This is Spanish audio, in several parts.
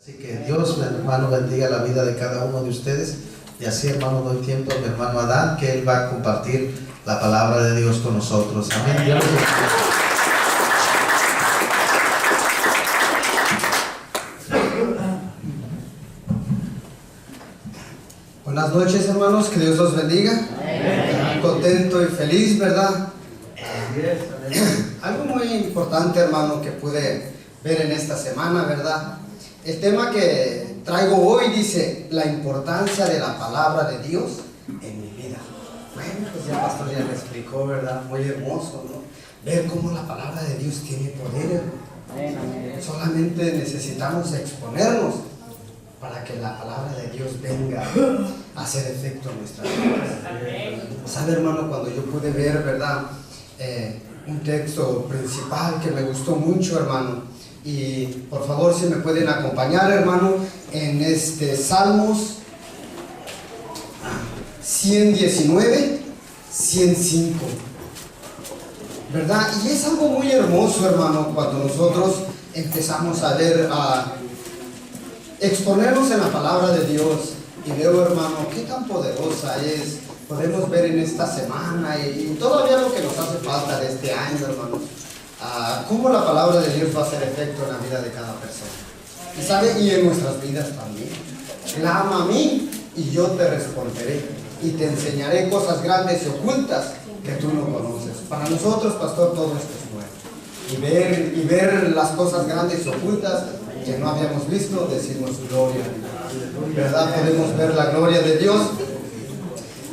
Así que Dios, mi hermano, bendiga la vida de cada uno de ustedes. Y así, hermano, doy tiempo a mi hermano Adán, que él va a compartir la palabra de Dios con nosotros. Amén. Dios los bendiga. Buenas noches, hermanos, que Dios los bendiga. Contento y feliz, ¿verdad? Algo muy importante, hermano, que pude ver en esta semana, ¿verdad? El tema que traigo hoy dice la importancia de la palabra de Dios en mi vida. Bueno, pues ya el pastor ya le explicó, ¿verdad? Muy hermoso, ¿no? Ver cómo la palabra de Dios tiene poder. Solamente necesitamos exponernos para que la palabra de Dios venga a hacer efecto en nuestras vidas. ¿Sabe, hermano? Cuando yo pude ver, ¿verdad? Un texto principal que me gustó mucho, hermano. Y por favor, si me pueden acompañar, hermano, en Salmos 119, 105. ¿Verdad? Y es algo muy hermoso, hermano, cuando nosotros empezamos a ver, a exponernos en la palabra de Dios. Y veo, hermano, qué tan poderosa es. Podemos ver en esta semana y todavía lo que nos hace falta de este año, hermano. Cómo la palabra de Dios va a hacer efecto en la vida de cada persona. Y sabe, y en nuestras vidas también. Clama a mí y yo te responderé. Y te enseñaré cosas grandes y ocultas que tú no conoces. Para nosotros, pastor, todo esto es nuevo. Y ver las cosas grandes y ocultas que no habíamos visto, decimos gloria. ¿Verdad? Podemos ver la gloria de Dios.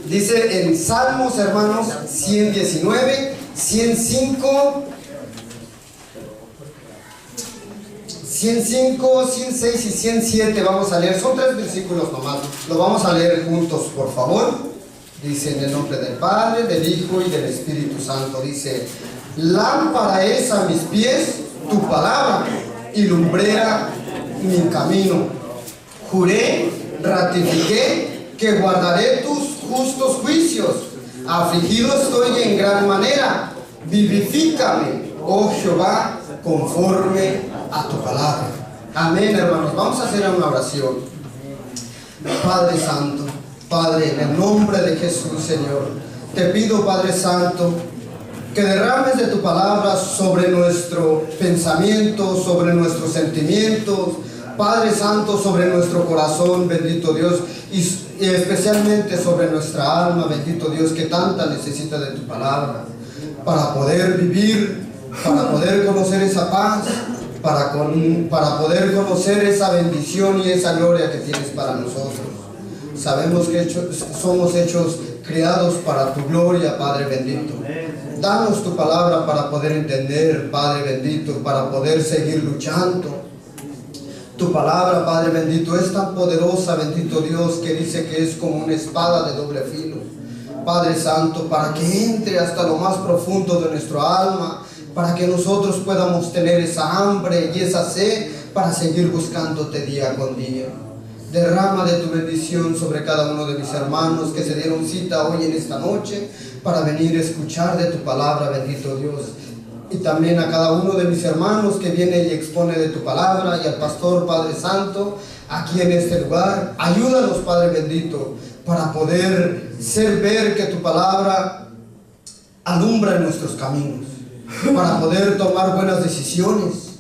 Dice en Salmos, hermanos, 119, 105, 106 y 107 vamos a leer. Son 3 versículos nomás. Lo vamos a leer juntos, por favor. Dice en el nombre del Padre, del Hijo y del Espíritu Santo. Dice: lámpara es a mis pies tu palabra y lumbrera mi camino. Juré, ratifiqué que guardaré tus justos juicios. Afligido estoy en gran manera. Vivifícame, oh Jehová, conforme a tu palabra. Amén, hermanos. Vamos a hacer una oración. Padre Santo, Padre, en el nombre de Jesús, Señor, te pido, Padre Santo, que derrames de tu palabra sobre nuestro pensamiento, sobre nuestros sentimientos, Padre Santo, sobre nuestro corazón, bendito Dios, y especialmente sobre nuestra alma, bendito Dios, que tanta necesita de tu palabra, para poder vivir, para poder conocer esa paz, para poder conocer esa bendición y esa gloria que tienes para nosotros. Sabemos que somos hechos, creados para tu gloria, Padre bendito. Danos tu palabra para poder entender, Padre bendito, para poder seguir luchando. Tu palabra, Padre bendito, es tan poderosa, bendito Dios, que dice que es como una espada de doble filo. Padre Santo, para que entre hasta lo más profundo de nuestro alma, para que nosotros podamos tener esa hambre y esa sed para seguir buscándote día con día. Derrama de tu bendición sobre cada uno de mis hermanos que se dieron cita hoy en esta noche para venir a escuchar de tu palabra, bendito Dios. Y también a cada uno de mis hermanos que viene y expone de tu palabra, y al pastor, Padre Santo, aquí en este lugar. Ayúdanos, Padre bendito, para poder ver que tu palabra alumbra en nuestros caminos, para poder tomar buenas decisiones,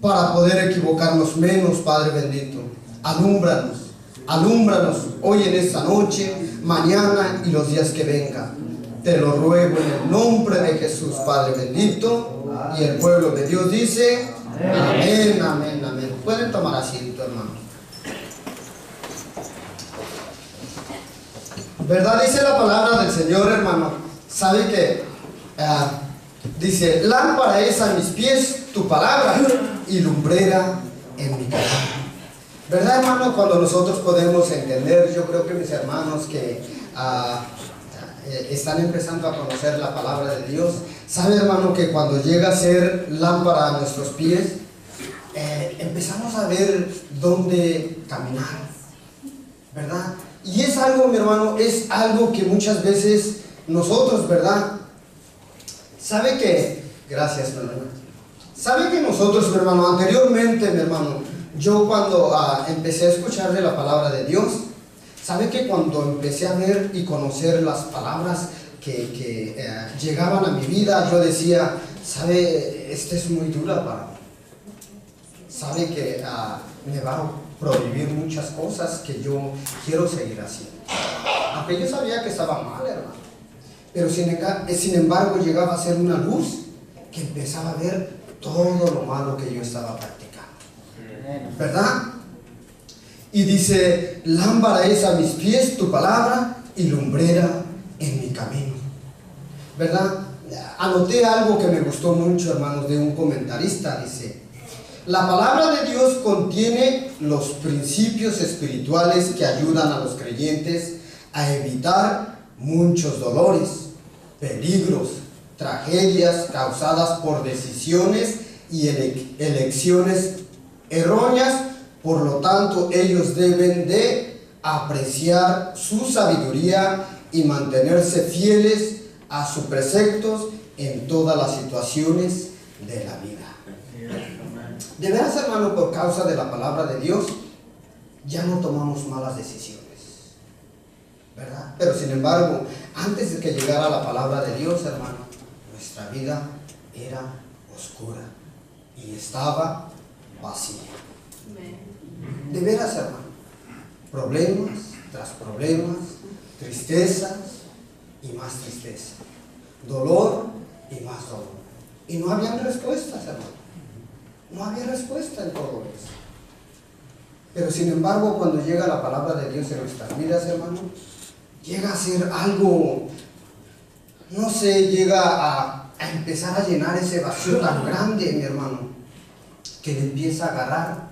para poder equivocarnos menos, Padre bendito. Alúmbranos hoy en esta noche, mañana y los días que vengan. Te lo ruego en el nombre de Jesús, Padre bendito. Y el pueblo de Dios dice: amén, amén, amén. Pueden tomar asiento, hermano. ¿Verdad? Dice la palabra del Señor, hermano. ¿Sabe que dice: lámpara es a mis pies tu palabra y lumbrera en mi camino? ¿Verdad, hermano? Cuando nosotros podemos entender, yo creo que mis hermanos que están empezando a conocer la palabra de Dios, ¿sabe, hermano, que cuando llega a ser lámpara a nuestros pies, empezamos a ver dónde caminar? ¿Verdad? Y es algo, mi hermano, es algo que muchas veces nosotros, ¿verdad? ¿Sabe que? Gracias, mi hermano. ¿Sabe que nosotros, mi hermano, anteriormente, mi hermano, yo cuando empecé a escuchar de la palabra de Dios, ¿sabe que cuando empecé a ver y conocer las palabras que llegaban a mi vida, yo decía, ¿sabe? Esta es muy dura para mí. ¿Sabe que me va a prohibir muchas cosas que yo quiero seguir haciendo? Aunque yo sabía que estaba mal, hermano. Pero sin embargo llegaba a ser una luz que empezaba a ver todo lo malo que yo estaba practicando. ¿Verdad? Y dice, lámpara es a mis pies tu palabra y lumbrera en mi camino. ¿Verdad? Anoté algo que me gustó mucho, hermanos, de un comentarista. Dice, la palabra de Dios contiene los principios espirituales que ayudan a los creyentes a evitar muchos dolores, peligros, tragedias causadas por decisiones y elecciones erróneas. Por lo tanto, ellos deben de apreciar su sabiduría y mantenerse fieles a sus preceptos en todas las situaciones de la vida. De veras, hermano, por causa de la palabra de Dios, ya no tomamos malas decisiones, ¿verdad? Pero sin embargo, antes de que llegara la palabra de Dios, hermano, nuestra vida era oscura y estaba vacía. De veras, hermano, problemas tras problemas, tristezas y más tristeza, dolor y más dolor. Y no habían respuestas, hermano. No había respuesta en todo eso. Pero sin embargo, cuando llega la palabra de Dios en nuestras vidas, hermano, llega a ser algo, no sé, llega a empezar a llenar ese vacío tan grande, mi hermano, que le empieza a agarrar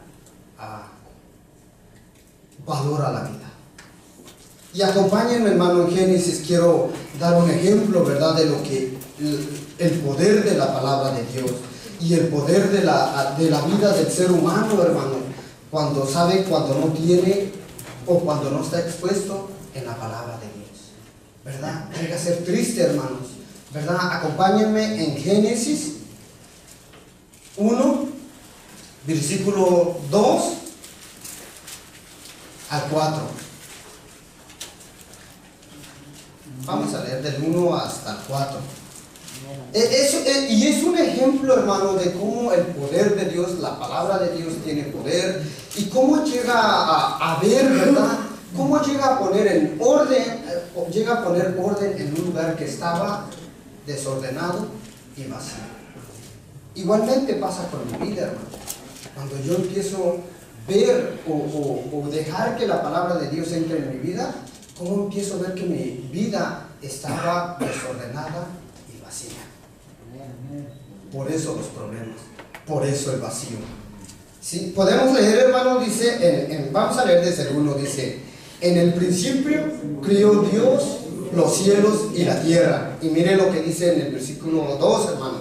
valor a la vida. Y acompáñenme, hermano, en Génesis. Quiero dar un ejemplo, ¿verdad?, de lo que el poder de la palabra de Dios y el poder de la vida del ser humano, hermano, cuando no tiene o cuando no está expuesto en la palabra de Dios, ¿verdad? Llega a ser triste, hermanos, ¿verdad? Acompáñenme en Génesis 1, versículo 2 al 4. Vamos a leer del 1 hasta el 4. Y es un ejemplo, hermano, de cómo el poder de Dios, la palabra de Dios tiene poder, y cómo llega a ver, ¿verdad? Cómo llega a poner orden en un lugar que estaba desordenado y vacío. Igualmente pasa con mi vida, hermano. Cuando yo empiezo a ver o dejar que la palabra de Dios entre en mi vida, cómo empiezo a ver que mi vida estaba desordenada y vacía. Por eso los problemas, por eso el vacío. ¿Sí? Podemos leer, hermano, dice, vamos a leer desde el 1, dice, en el principio crió Dios los cielos y la tierra. Y mire lo que dice en el versículo 2, hermano.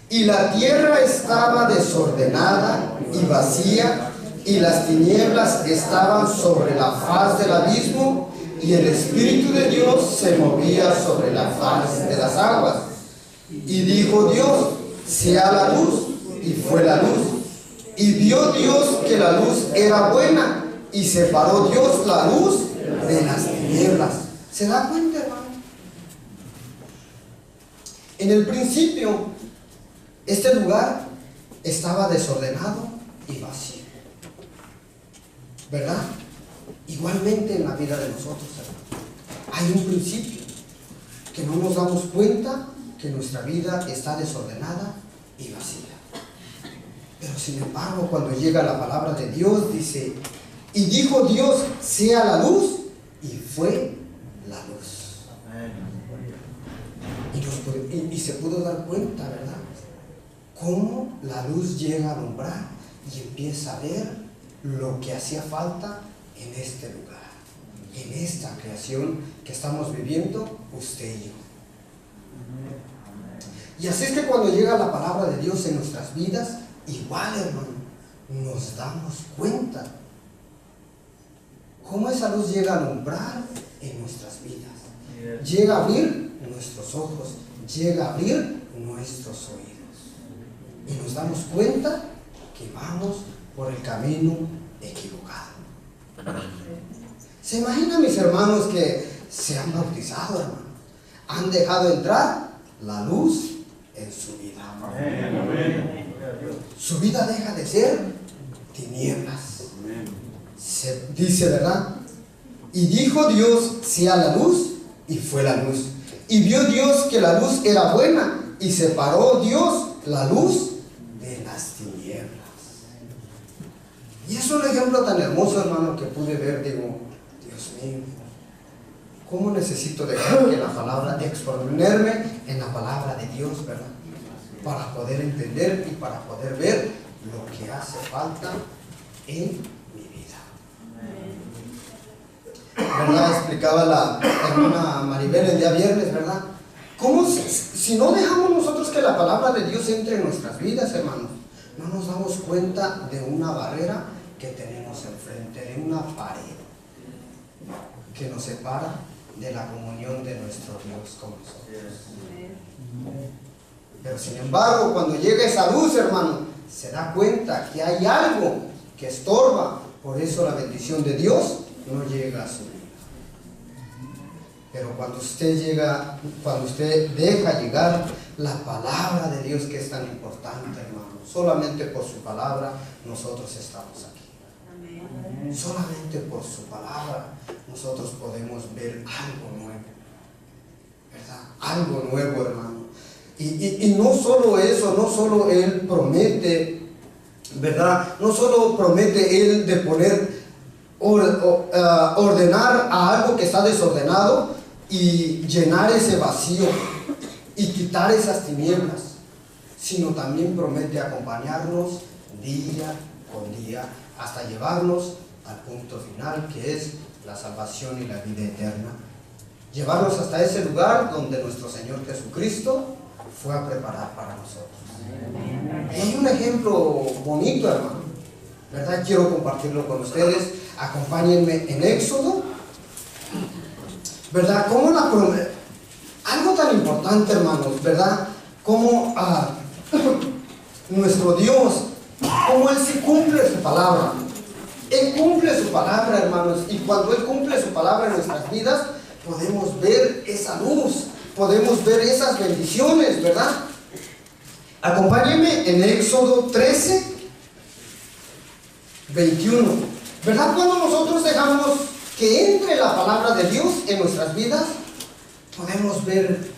Y la tierra estaba desordenada y vacía, y las tinieblas estaban sobre la faz del abismo, y el Espíritu de Dios se movía sobre la faz de las aguas. Y dijo Dios, sea la luz, y fue la luz. Y vio Dios que la luz era buena, y separó Dios la luz de las tinieblas. ¿Se da cuenta, hermano? En el principio, este lugar estaba desordenado y vacío, ¿verdad? Igualmente en la vida de nosotros, hermano, hay un principio que no nos damos cuenta que nuestra vida está desordenada y vacía. Pero sin embargo, cuando llega la palabra de Dios, dice, y dijo Dios, sea la luz, y fue la luz. Y se pudo dar cuenta, ¿verdad?, cómo la luz llega a alumbrar y empieza a ver lo que hacía falta en este lugar, en esta creación que estamos viviendo usted y yo. Y así es que cuando llega la palabra de Dios en nuestras vidas, igual, hermano, nos damos cuenta cómo esa luz llega a alumbrar en nuestras vidas, llega a abrir nuestros ojos, llega a abrir nuestros oídos, y nos damos cuenta que vamos por el camino equivocado. ¿Se imaginan, mis hermanos, que se han bautizado, hermano? Han dejado entrar la luz en su vida. Su vida deja de ser tinieblas. Se dice, ¿verdad? Y dijo Dios, sea la luz, y fue la luz. Y vio Dios que la luz era buena, y separó Dios la luz de las tinieblas. Y es un ejemplo tan hermoso, hermano, que pude ver. Digo, Dios mío, ¿cómo necesito dejar que la palabra, exponerme en la palabra de Dios, ¿verdad? Para poder entender y para poder ver lo que hace falta en mi vida. ¿Verdad? Explicaba la hermana Maribel el día viernes, ¿verdad? ¿Cómo si no dejamos nosotros que la palabra de Dios entre en nuestras vidas, hermanos? No nos damos cuenta de una barrera que tenemos enfrente, de una pared que nos separa de la comunión de nuestro Dios con nosotros. Pero sin embargo, cuando llega esa luz, hermano, se da cuenta que hay algo que estorba. Por eso la bendición de Dios no llega a su vida. Pero cuando usted deja llegar la palabra de Dios, que es tan importante, hermano, solamente por su palabra nosotros estamos aquí. Solamente por su palabra nosotros podemos ver algo nuevo, ¿verdad? Algo nuevo, hermano. Y no solo eso, no solo Él promete, ¿verdad? No solo promete Él de poner, ordenar a algo que está desordenado y llenar ese vacío y quitar esas tinieblas, sino también promete acompañarnos día con día hasta llevarnos al punto final, que es la salvación y la vida eterna. Llevarnos hasta ese lugar donde nuestro Señor Jesucristo fue a preparar para nosotros. Y hay un ejemplo bonito, hermano, ¿verdad? Quiero compartirlo con ustedes. Acompáñenme en Éxodo, ¿verdad? Como algo tan importante, hermanos, ¿verdad? Como nuestro Dios, como Él sí cumple su palabra. Él cumple su palabra, hermanos, y cuando Él cumple su palabra en nuestras vidas, podemos ver esa luz, podemos ver esas bendiciones, ¿verdad? Acompáñenme en Éxodo 13, 21. ¿Verdad? Cuando nosotros dejamos que entre la palabra de Dios en nuestras vidas, podemos ver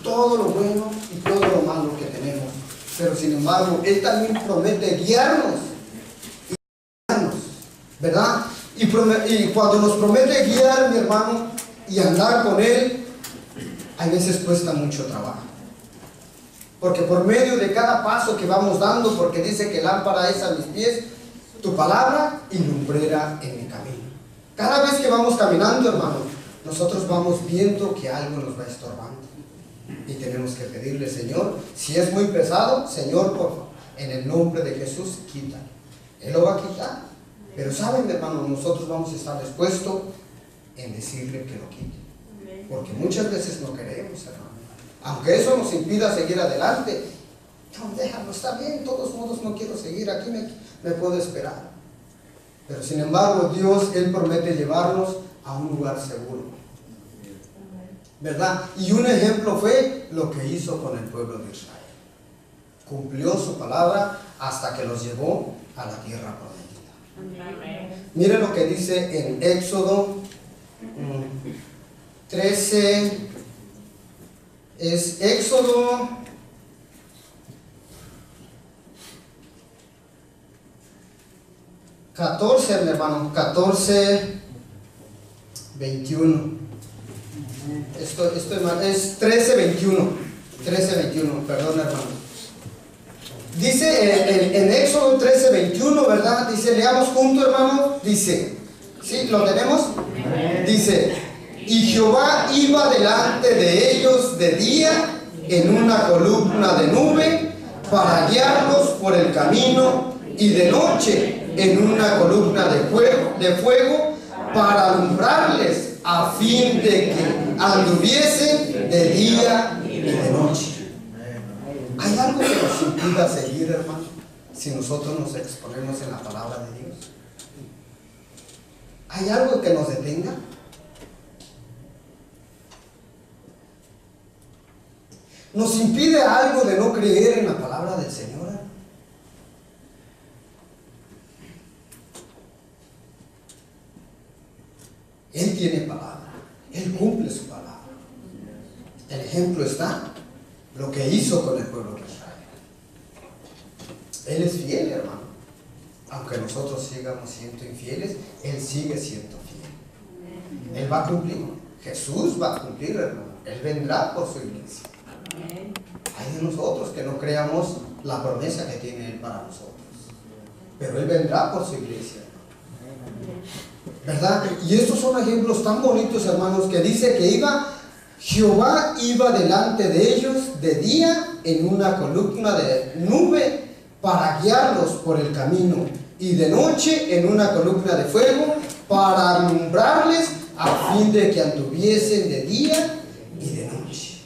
todo lo bueno y todo lo malo que tenemos. Pero sin embargo, Él también promete guiarnos, ¿verdad? Y cuando nos promete guiar, mi hermano, y andar con Él, a veces cuesta mucho trabajo. Porque por medio de cada paso que vamos dando, porque dice que lámpara es a mis pies tu palabra y lumbrera en mi camino. Cada vez que vamos caminando, hermano, nosotros vamos viendo que algo nos va estorbando. Y tenemos que pedirle, Señor, si es muy pesado, Señor, por favor, en el nombre de Jesús, quita. Él lo va a quitar. Pero saben, hermano, nosotros vamos a estar dispuestos en decirle que lo quite. Porque muchas veces no queremos, hermano. Aunque eso nos impida seguir adelante, no, déjalo, está bien, de todos modos no quiero seguir, aquí me puedo esperar. Pero sin embargo, Dios, Él promete llevarnos a un lugar seguro, ¿verdad? Y un ejemplo fue lo que hizo con el pueblo de Israel. Cumplió su palabra hasta que los llevó a la tierra prometida. Miren lo que dice en Éxodo 13, es Éxodo 14, mi hermano, 14, 21. Esto es 13, 21. 13, 21, perdón, hermano. Dice en Éxodo 13, 21, ¿verdad? Dice, leamos juntos, hermano. Dice, ¿sí? ¿Lo tenemos? Dice, y Jehová iba delante de ellos de día en una columna de nube para guiarlos por el camino, y de noche en una columna de fuego para alumbrarles, a fin de que anduviesen de día y de noche. ¿Hay algo que nos impida seguir, hermano? si nosotros nos exponemos en la palabra de Dios? ¿Hay algo que nos detenga? ¿Nos impide algo de no creer en la palabra del Señor? Él tiene palabra, Él cumple su palabra. El ejemplo está lo que hizo con el pueblo de Israel. Él es fiel, hermano. Aunque nosotros sigamos siendo infieles, Él sigue siendo fiel. Él va a cumplir. Jesús va a cumplir, hermano. Él vendrá por su iglesia. Hay de nosotros que no creamos la promesa que tiene Él para nosotros. Pero Él vendrá por su iglesia, ¿verdad? Y estos son ejemplos tan bonitos, hermanos, que dice que Jehová iba delante de ellos de día en una columna de nube para guiarlos por el camino, y de noche en una columna de fuego para alumbrarles, a fin de que anduviesen de día y de noche.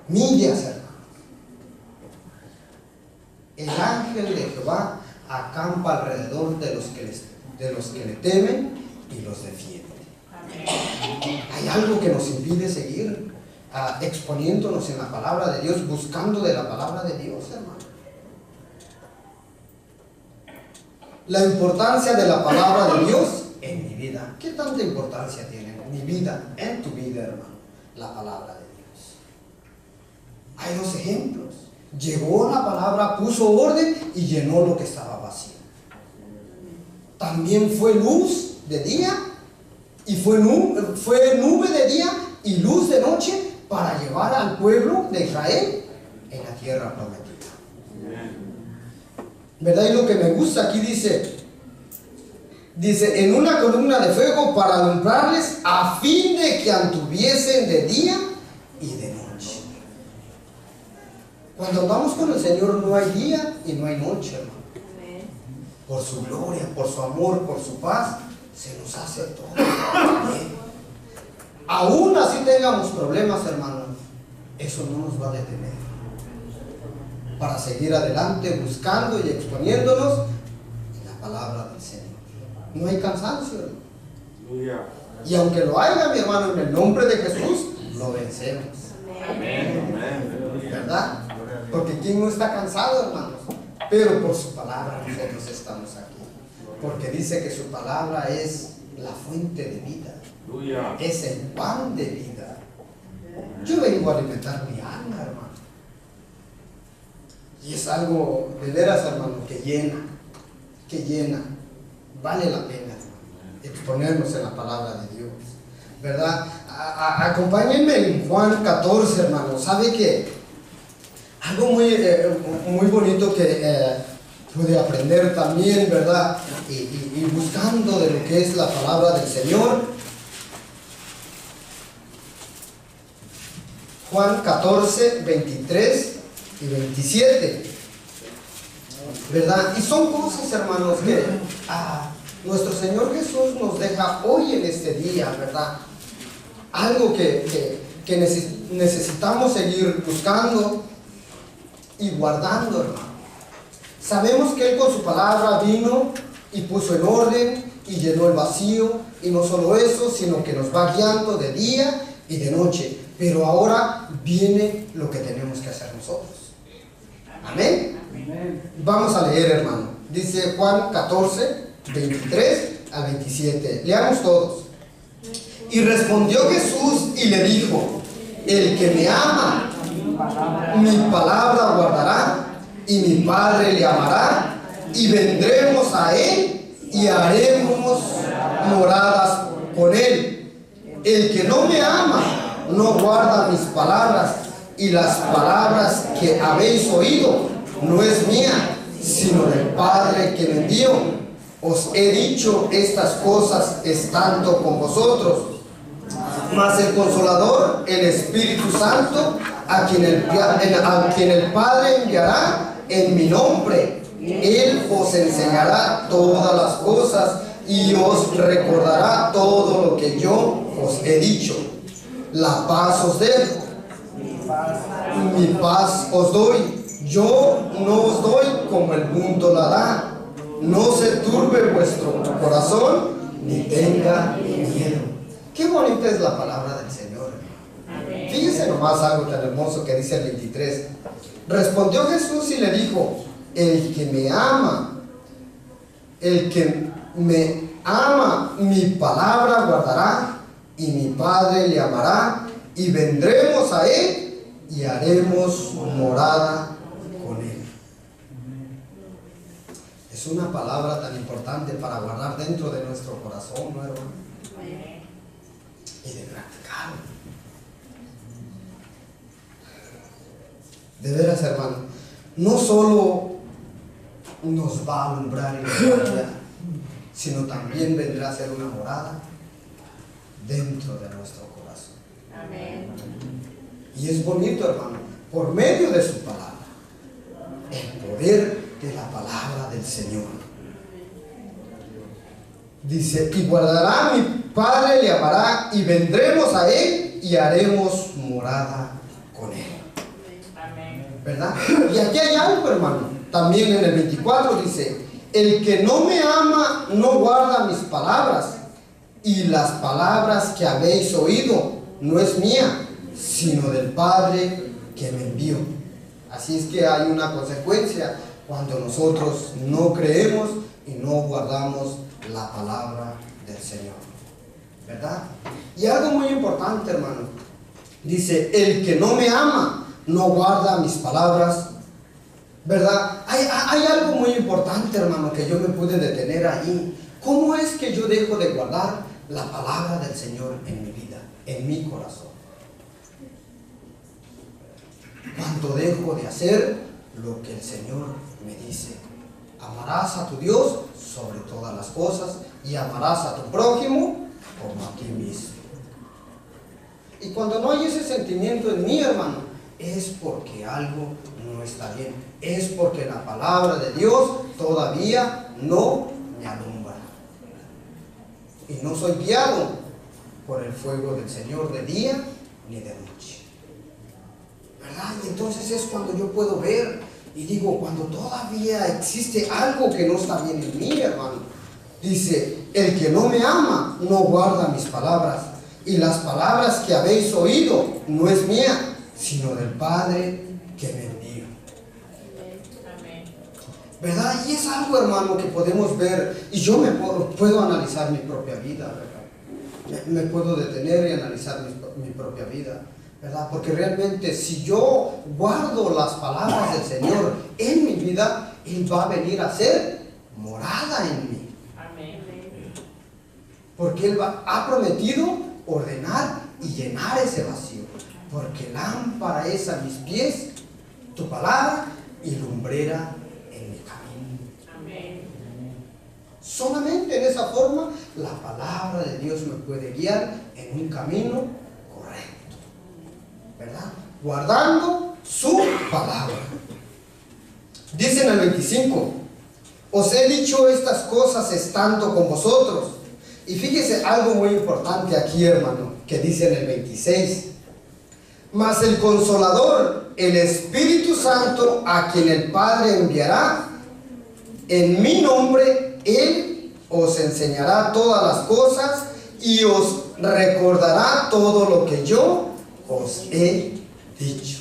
Millas, hermano. El ángel de Jehová acampa alrededor de los que le temen y los defiende. Hay algo que nos impide seguir exponiéndonos en la palabra de Dios, buscando de la palabra de Dios, hermano. La importancia de la palabra de Dios en mi vida. ¿Qué tanta importancia tiene en mi vida, en tu vida, hermano, la palabra de Dios? Hay dos ejemplos. Llegó la palabra, puso orden y llenó lo que estaba vacío. También fue luz de día y fue nube de día y luz de noche para llevar al pueblo de Israel en la tierra prometida. ¿Verdad? Y lo que me gusta aquí dice, en una columna de fuego para alumbrarles, a fin de que anduviesen de día y de noche. Cuando andamos con el Señor no hay día y no hay noche, hermano. Por su gloria, por su amor, por su paz, se nos hace todo bien. Aún así tengamos problemas, hermanos, eso no nos va a detener para seguir adelante buscando y exponiéndonos en la palabra del Señor. No hay cansancio, hermano. Y aunque lo haya, mi hermano, en el nombre de Jesús lo vencemos. ¿Verdad? Porque ¿quién no está cansado, hermanos? Pero por su palabra nosotros estamos aquí. Porque dice que su palabra es la fuente de vida. Es el pan de vida. Yo vengo a alimentar mi alma, hermano. Y es algo de veras, hermano, que llena. Vale la pena, hermano, exponernos en la palabra de Dios. ¿Verdad? Acompáñenme en Juan 14, hermano. ¿Sabe qué? Algo muy bonito que pude aprender también, ¿verdad? Y buscando de lo que es la palabra del Señor. Juan 14, 23 y 27. ¿Verdad? Y son cosas, hermanos, que nuestro Señor Jesús nos deja hoy en este día, ¿verdad? Algo que necesitamos seguir buscando y guardando, hermano. Sabemos que Él con su palabra vino y puso en orden y llenó el vacío, y no solo eso, sino que nos va guiando de día y de noche. Pero ahora viene lo que tenemos que hacer nosotros. Amén. Vamos a leer, hermano. Dice Juan 14, 23 al 27. Leamos todos. Y respondió Jesús y le dijo: el que me ama, mi palabra guardará, y mi Padre le amará, y vendremos a él y haremos moradas con él. El que no me ama no guarda mis palabras, y las palabras que habéis oído no es mía, sino del Padre que me envió. Os he dicho estas cosas estando con vosotros. Mas el Consolador, el Espíritu Santo, a quien el Padre enviará en mi nombre, Él os enseñará todas las cosas y os recordará todo lo que yo os he dicho. La paz os dejo, mi paz os doy. Yo no os doy como el mundo la da. No se turbe vuestro corazón, ni tenga miedo. Qué bonita es la palabra del Señor. Fíjese nomás algo tan hermoso que dice el 23. Respondió Jesús y le dijo: el que me ama, mi palabra guardará, y mi Padre le amará, y vendremos a él y haremos morada con él. Es una palabra tan importante para guardar dentro de nuestro corazón, ¿no, hermano? Y de practicarlo. De veras, hermano, no solo nos va a alumbrar y nos va a guiar, sino también vendrá a ser una morada dentro de nuestro corazón. Amén. Y es bonito, hermano, por medio de su palabra, el poder de la palabra del Señor. Dice: y guardará, mi Padre le amará, y vendremos a él y haremos morada con él. ¿Verdad? Y aquí hay algo, hermano. También en el 24 dice: el que no me ama no guarda mis palabras, y las palabras que habéis oído no es mía, sino del Padre que me envió. Así es que hay una consecuencia cuando nosotros no creemos y no guardamos la palabra del Señor, ¿verdad? Y algo muy importante, hermano, dice: el que no me ama no guarda mis palabras, ¿verdad? Hay algo muy importante, hermano, que yo me pude detener ahí. ¿Cómo es que yo dejo de guardar la palabra del Señor en mi vida, en mi corazón? Cuando dejo de hacer lo que el Señor me dice: amarás a tu Dios sobre todas las cosas y amarás a tu prójimo como a ti mismo. Y cuando no hay ese sentimiento en mí, hermano, es porque algo no está bien. Es porque la palabra de Dios todavía no me alumbra. Y no soy guiado por el fuego del Señor de día ni de noche, ¿verdad? Y entonces es cuando yo puedo ver y digo, cuando todavía existe algo que no está bien en mí, hermano. Dice: el que no me ama no guarda mis palabras, y las palabras que habéis oído no es mía, sino del Padre que me envió. ¿Verdad? Y es algo, hermano, que podemos ver, y yo puedo analizar mi propia vida, ¿verdad? Me puedo detener y analizar mi propia vida, ¿verdad? Porque realmente si yo guardo las palabras del Señor en mi vida, Él va a venir a ser morada en mí. Porque Él ha prometido ordenar y llenar ese vacío. Porque lámpara es a mis pies tu palabra y lumbrera en mi camino. Amén. Solamente en esa forma la palabra de Dios me puede guiar en un camino correcto, ¿verdad? Guardando su palabra. Dice en el 25: os he dicho estas cosas estando con vosotros. Y fíjese algo muy importante aquí, hermano, que dice en el 26: mas el Consolador, el Espíritu Santo, a quien el Padre enviará en mi nombre, Él os enseñará todas las cosas y os recordará todo lo que yo os he dicho.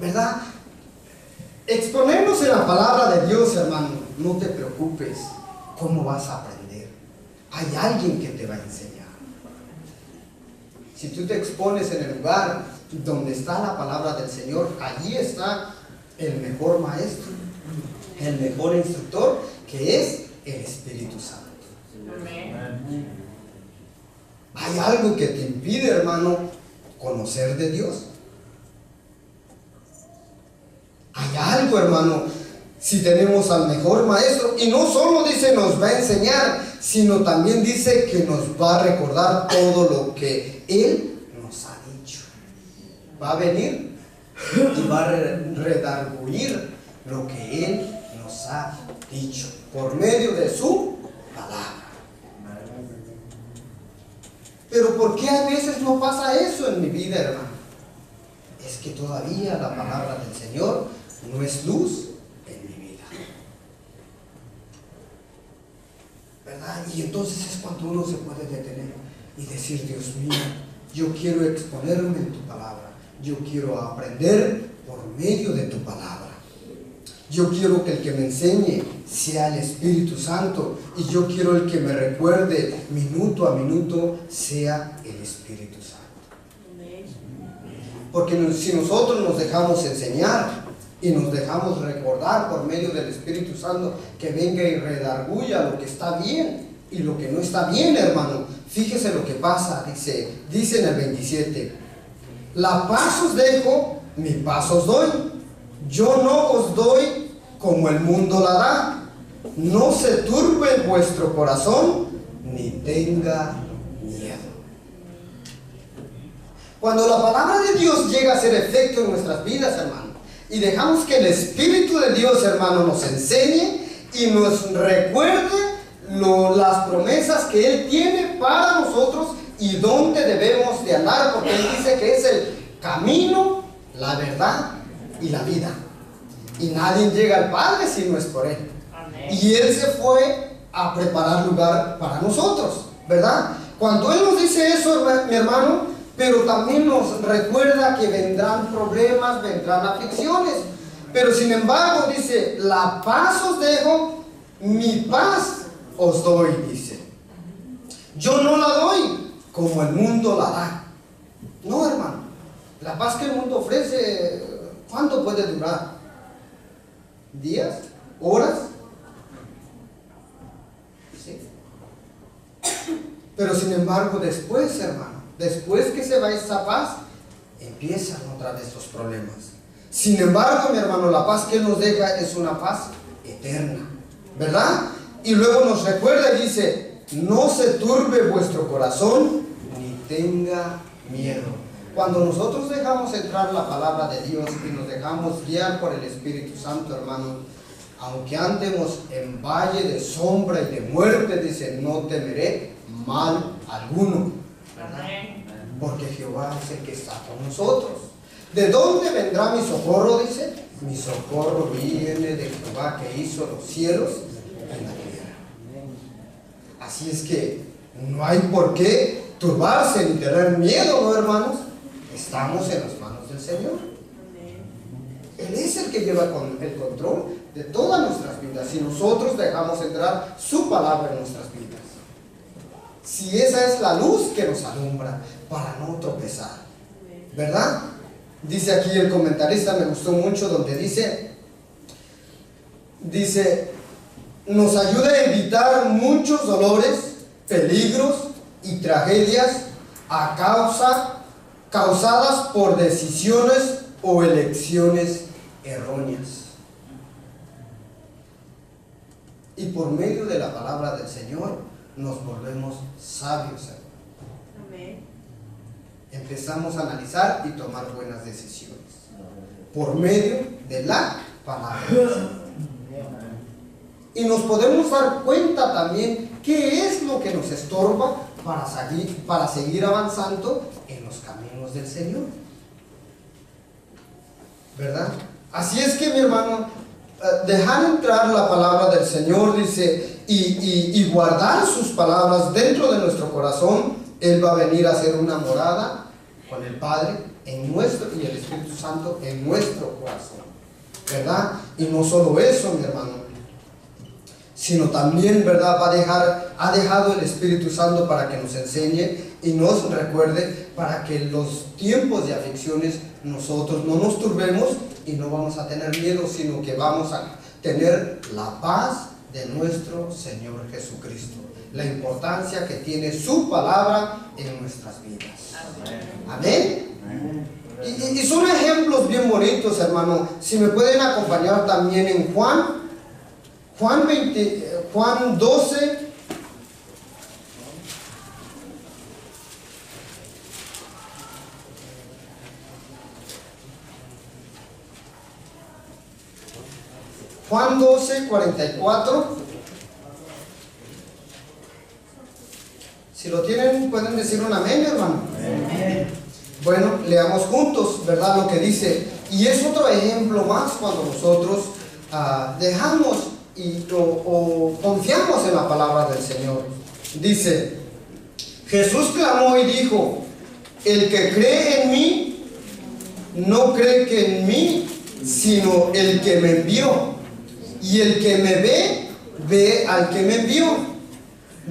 ¿Verdad? Exponernos en la palabra de Dios, hermano, no te preocupes. ¿Cómo vas a aprender? Hay alguien que te va a enseñar. Si tú te expones en el lugar donde está la palabra del Señor, allí está el mejor maestro, el mejor instructor, que es el Espíritu Santo. Amén. Hay algo que te impide, hermano, conocer de Dios. Hay algo, hermano, si tenemos al mejor maestro, y no solo dice nos va a enseñar, sino también dice que nos va a recordar todo lo que Él nos ha dicho. Va a venir y va a redarguir lo que Él nos ha dicho por medio de su palabra. Pero ¿por qué a veces no pasa eso en mi vida, hermano? es que todavía la palabra del Señor no es luz en mi vida. ¿Verdad? Y entonces es cuando uno se puede detener y decir, Dios mío, yo quiero exponerme en tu palabra, yo quiero aprender por medio de tu palabra. Yo quiero que el que me enseñe sea el Espíritu Santo, y yo quiero el que me recuerde minuto a minuto sea el Espíritu Santo. Porque si nosotros nos dejamos enseñar y nos dejamos recordar por medio del Espíritu Santo, que venga y redarguya lo que está bien y lo que no está bien, hermano, fíjese lo que pasa. Dice en el 27, la paz os dejo, mi paz os doy. Yo no os doy como el mundo la da. No se turbe vuestro corazón, ni tenga miedo. Cuando la palabra de Dios llega a hacer efecto en nuestras vidas, hermano, y dejamos que el Espíritu de Dios, hermano, nos enseñe y nos recuerde las promesas que Él tiene para nosotros y dónde debemos de andar, porque Él dice que es el camino, la verdad y la vida. Y nadie llega al Padre si no es por Él. Amén. Y Él se fue a preparar lugar para nosotros, ¿verdad? Cuando Él nos dice eso, mi hermano, pero también nos recuerda que vendrán problemas, vendrán aflicciones. Pero sin embargo dice, la paz os dejo, mi paz os doy, dice. Yo no la doy como el mundo la da. No, hermano. La paz que el mundo ofrece, ¿cuánto puede durar? ¿Días? ¿Horas? ¿Sí? Pero sin embargo después, hermano, después que se va esa paz, empiezan otra vez los problemas. Sin embargo, mi hermano, la paz que Él nos deja es una paz eterna, ¿verdad? Y luego nos recuerda y dice, no se turbe vuestro corazón, ni tenga miedo. Cuando nosotros dejamos entrar la palabra de Dios y nos dejamos guiar por el Espíritu Santo, hermano, aunque andemos en valle de sombra y de muerte, dice, no temeré mal alguno, ¿verdad? Porque Jehová es el que está con nosotros. ¿De dónde vendrá mi socorro? Dice, mi socorro viene de Jehová, que hizo los cielos y la tierra. Así es que no hay por qué turbarse ni tener miedo, ¿no, hermanos? Estamos en las manos del Señor. Él es el que lleva el control de todas nuestras vidas, si nosotros dejamos entrar su palabra en nuestras vidas. Si esa es la luz que nos alumbra para no tropezar, ¿verdad? Dice aquí el comentarista, me gustó mucho, donde dice, nos ayuda a evitar muchos dolores, peligros y tragedias causadas por decisiones o elecciones erróneas. Y por medio de la palabra del Señor nos volvemos sabios. Amén. Empezamos a analizar y tomar buenas decisiones por medio de la palabra del Señor. Y nos podemos dar cuenta también qué es lo que nos estorba para seguir avanzando en los caminos del Señor, ¿verdad? Así es que, mi hermano, dejar entrar la palabra del Señor, dice, y guardar sus palabras dentro de nuestro corazón. Él va a venir a hacer una morada con el Padre en nuestro, y el Espíritu Santo en nuestro corazón, ¿verdad? Y no solo eso, mi hermano, sino también, ¿verdad? Ha dejado el Espíritu Santo para que nos enseñe y nos recuerde, para que en los tiempos de aflicciones nosotros no nos turbemos y no vamos a tener miedo, sino que vamos a tener la paz de nuestro Señor Jesucristo. La importancia que tiene su palabra en nuestras vidas. Amén. Y son ejemplos bien bonitos, hermano. Si me pueden acompañar también en Juan 12. Juan 12, 44. Si lo tienen, pueden decir un amén, hermano. Amén. Bueno, leamos juntos, ¿verdad? Lo que dice. Y es otro ejemplo más cuando nosotros dejamos o confiamos en la palabra del Señor. Dice, Jesús clamó y dijo, el que cree en mí, no cree que en mí, sino el que me envió. Y el que me ve, ve al que me envió.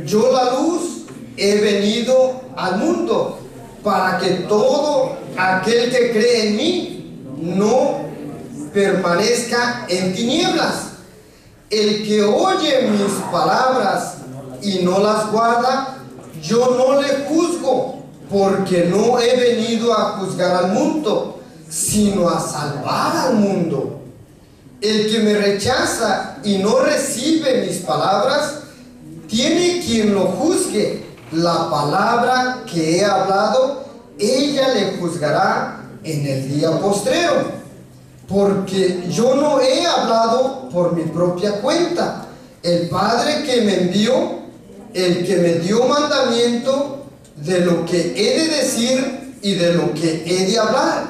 Yo, la luz, he venido al mundo para que todo aquel que cree en mí no permanezca en tinieblas. El que oye mis palabras y no las guarda, yo no le juzgo, porque no he venido a juzgar al mundo, sino a salvar al mundo. El que me rechaza y no recibe mis palabras, tiene quien lo juzgue. La palabra que he hablado, ella le juzgará en el día postrero. Porque yo no he hablado por mi propia cuenta. El Padre que me envió, el que me dio mandamiento de lo que he de decir y de lo que he de hablar.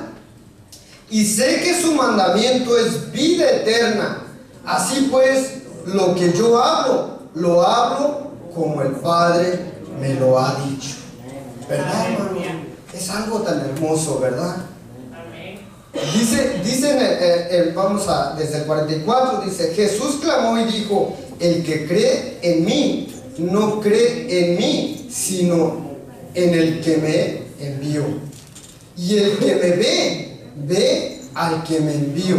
Y sé que su mandamiento es vida eterna. Así pues, lo que yo hablo, lo hablo como el Padre me lo ha dicho. ¿Verdad, hermano? Es algo tan hermoso, ¿verdad? Dice desde el 44, dice, Jesús clamó y dijo, el que cree en mí, no cree en mí, sino en el que me envió. Y el que me ve, ve al que me envió.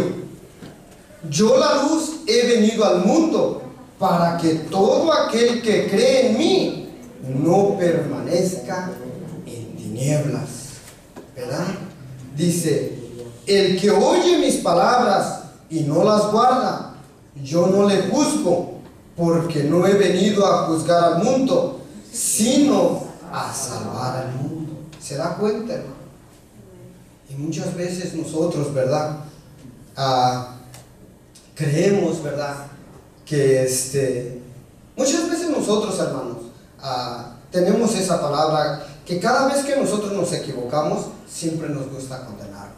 Yo, la luz, he venido al mundo para que todo aquel que cree en mí no permanezca en tinieblas. ¿Verdad? Dice, el que oye mis palabras y no las guarda, yo no le juzgo, porque no he venido a juzgar al mundo, sino a salvar al mundo. ¿Se da cuenta, hermano? Y muchas veces nosotros, ¿verdad? Creemos, ¿verdad? Que muchas veces nosotros, hermanos, tenemos esa palabra que cada vez que nosotros nos equivocamos, siempre nos gusta condenarnos.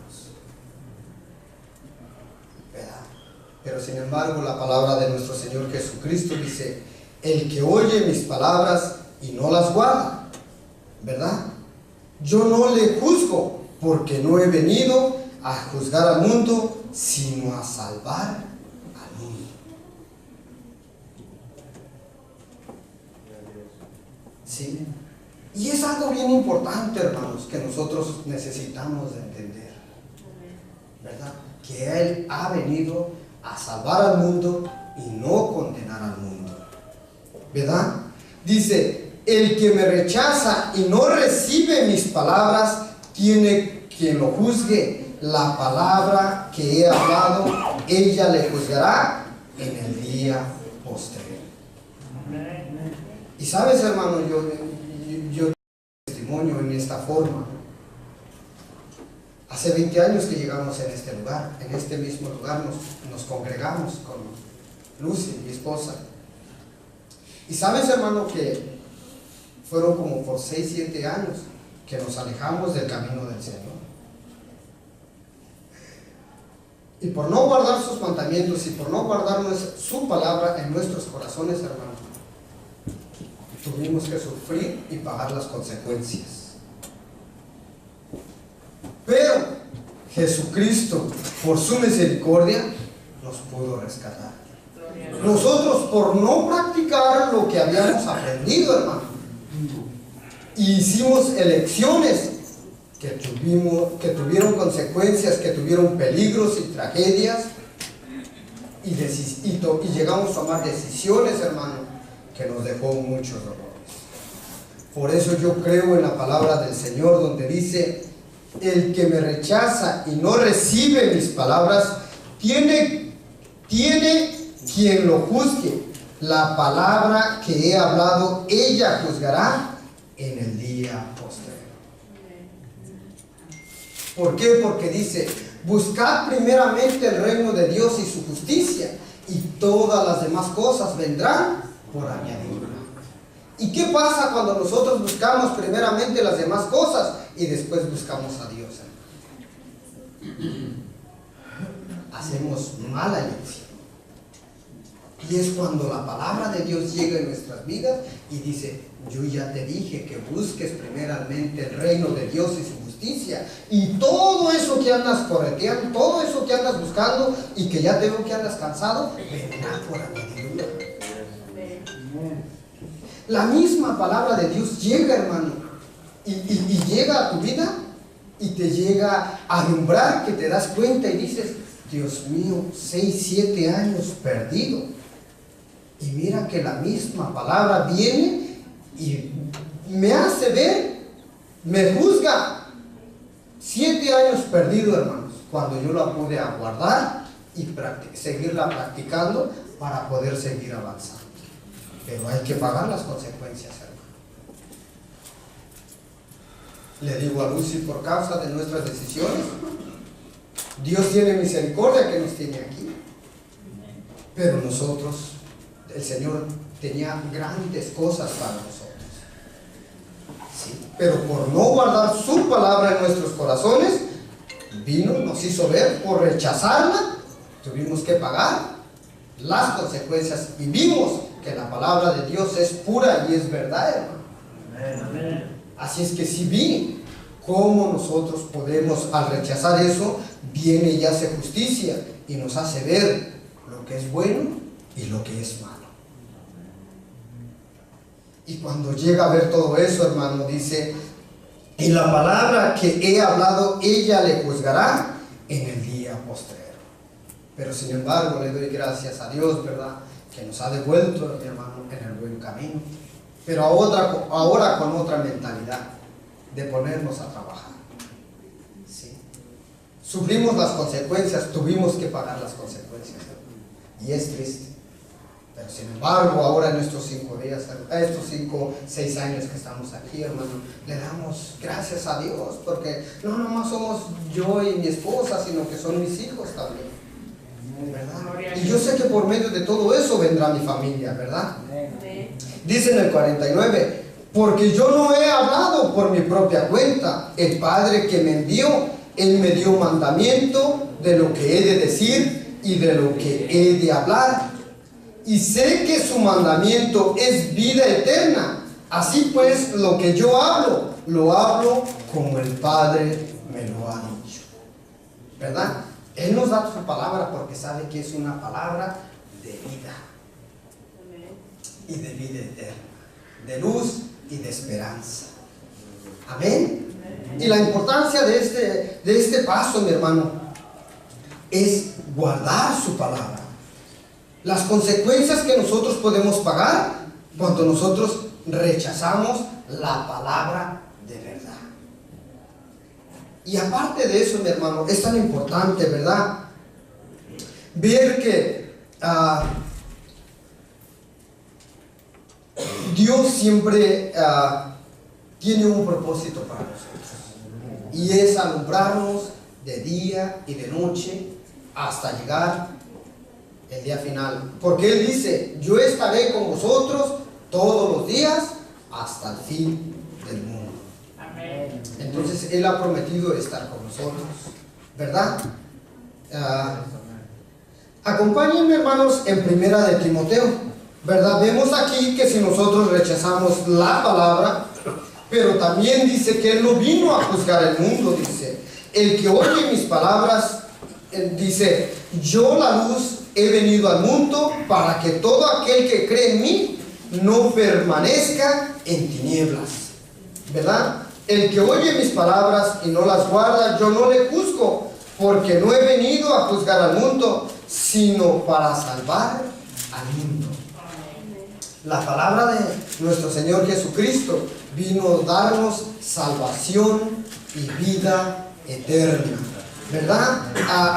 ¿Verdad? Pero sin embargo, la palabra de nuestro Señor Jesucristo dice, el que oye mis palabras y no las guarda, ¿verdad? Yo no le juzgo, porque no he venido a juzgar al mundo, sino a salvar al mundo. ¿Sí? Y es algo bien importante, hermanos, que nosotros necesitamos de entender, ¿verdad? Que Él ha venido a salvar al mundo y no condenar al mundo, ¿verdad? Dice, el que me rechaza y no recibe mis palabras, tiene quien lo juzgue. La palabra que he hablado, ella le juzgará en el día postrero. Y sabes, hermano, yo tengo testimonio en esta forma. Hace 20 años que llegamos en este lugar, en este mismo lugar nos congregamos con Lucy, mi esposa. Y sabes, hermano, que fueron como por 6, 7 años que nos alejamos del camino del Señor. Y por no guardar sus mandamientos y por no guardar su palabra en nuestros corazones, hermano, tuvimos que sufrir y pagar las consecuencias. Pero Jesucristo, por su misericordia, nos pudo rescatar. Nosotros, por no practicar lo que habíamos aprendido, hermano, hicimos elecciones que tuvieron consecuencias, que tuvieron peligros y tragedias, y llegamos a tomar decisiones, hermano, que nos dejó muchos dolores. Por eso yo creo en la palabra del Señor, donde dice, el que me rechaza y no recibe mis palabras, tiene quien lo juzgue. La palabra que he hablado, ella juzgará en el día postrero. ¿Por qué? Porque dice, buscad primeramente el reino de Dios y su justicia, y todas las demás cosas vendrán por añadidura. ¿Y qué pasa cuando nosotros buscamos primeramente las demás cosas? y después buscamos a Dios, hermano. Hacemos mala elección. Y es cuando la palabra de Dios llega en nuestras vidas y dice: yo ya te dije que busques primeramente el reino de Dios y su justicia, y todo eso que andas correteando, todo eso que andas buscando y que ya te veo que andas cansado, vendrá por añadidura. La misma palabra de Dios llega, hermano, y llega a tu vida y te llega a alumbrar, que te das cuenta y dices: Dios mío, 6, 7 años perdido. Y mira que la misma palabra viene y me hace ver, me juzga. 7 años perdido, hermanos, cuando yo la pude aguardar y seguirla practicando para poder seguir avanzando. Pero hay que pagar las consecuencias, hermano. Le digo a Lucy, por causa de nuestras decisiones, Dios tiene misericordia que nos tiene aquí. Pero nosotros, el Señor tenía grandes cosas para nosotros. Sí, pero por no guardar su palabra en nuestros corazones, vino, nos hizo ver, por rechazarla, tuvimos que pagar las consecuencias. Y vimos que la palabra de Dios es pura y es verdad, hermano. Amén. Así es que si vi cómo nosotros podemos, al rechazar eso, viene y hace justicia y nos hace ver lo que es bueno y lo que es malo. Y cuando llega a ver todo eso, hermano, dice: y la palabra que he hablado, ella le juzgará en el día postrero. Pero sin embargo, le doy gracias a Dios, ¿verdad?, que nos ha devuelto, mi hermano, en el buen camino. Pero ahora con otra mentalidad, de ponernos a trabajar. ¿Sí? Sufrimos las consecuencias, tuvimos que pagar las consecuencias, hermano. Y es triste. Pero sin embargo, ahora en estos 5 días, estos 5, 6 años que estamos aquí, hermano, le damos gracias a Dios, porque no nomás somos yo y mi esposa, sino que son mis hijos también, ¿verdad? Y yo sé que por medio de todo eso vendrá mi familia, ¿verdad? Dice en el 49: porque yo no he hablado por mi propia cuenta, el Padre que me envió, Él me dio mandamiento de lo que he de decir y de lo que he de hablar. Y sé que su mandamiento es vida eterna. Así pues, lo que yo hablo, lo hablo como el Padre me lo ha dicho. ¿Verdad? Él nos da su palabra porque sabe que es una palabra de vida. Y de vida eterna. De luz y de esperanza. Amén. Y la importancia de este paso, mi hermano, es guardar su palabra. Las consecuencias que nosotros podemos pagar cuando nosotros rechazamos la palabra de verdad. Y aparte de eso, mi hermano, es tan importante, ¿verdad?, ver que Dios siempre tiene un propósito para nosotros, y es alumbrarnos de día y de noche hasta llegar el día final, porque Él dice: yo estaré con vosotros todos los días hasta el fin del mundo. Amén. Entonces Él ha prometido estar con nosotros, ¿verdad? Acompáñenme, hermanos, en Primera de Timoteo, ¿verdad? Vemos aquí que si nosotros rechazamos la palabra, pero también dice que Él no vino a juzgar el mundo. Dice: el que oye mis palabras, dice, yo, la luz, he venido al mundo para que todo aquel que cree en mí no permanezca en tinieblas, ¿verdad? El que oye mis palabras y no las guarda, yo no le juzgo, porque no he venido a juzgar al mundo, sino para salvar al mundo. La palabra de nuestro Señor Jesucristo vino a darnos salvación y vida eterna, ¿verdad?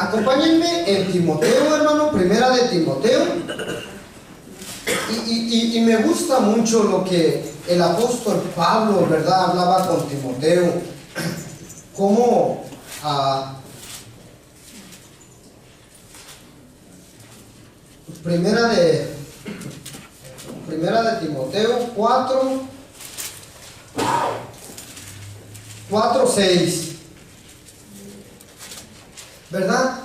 Acompáñenme en Timoteo, hermano, Primera de Timoteo. Y me gusta mucho lo que el apóstol Pablo, ¿verdad?, hablaba con Timoteo. Cómo Primera de Timoteo 4. 4:6. ¿Verdad?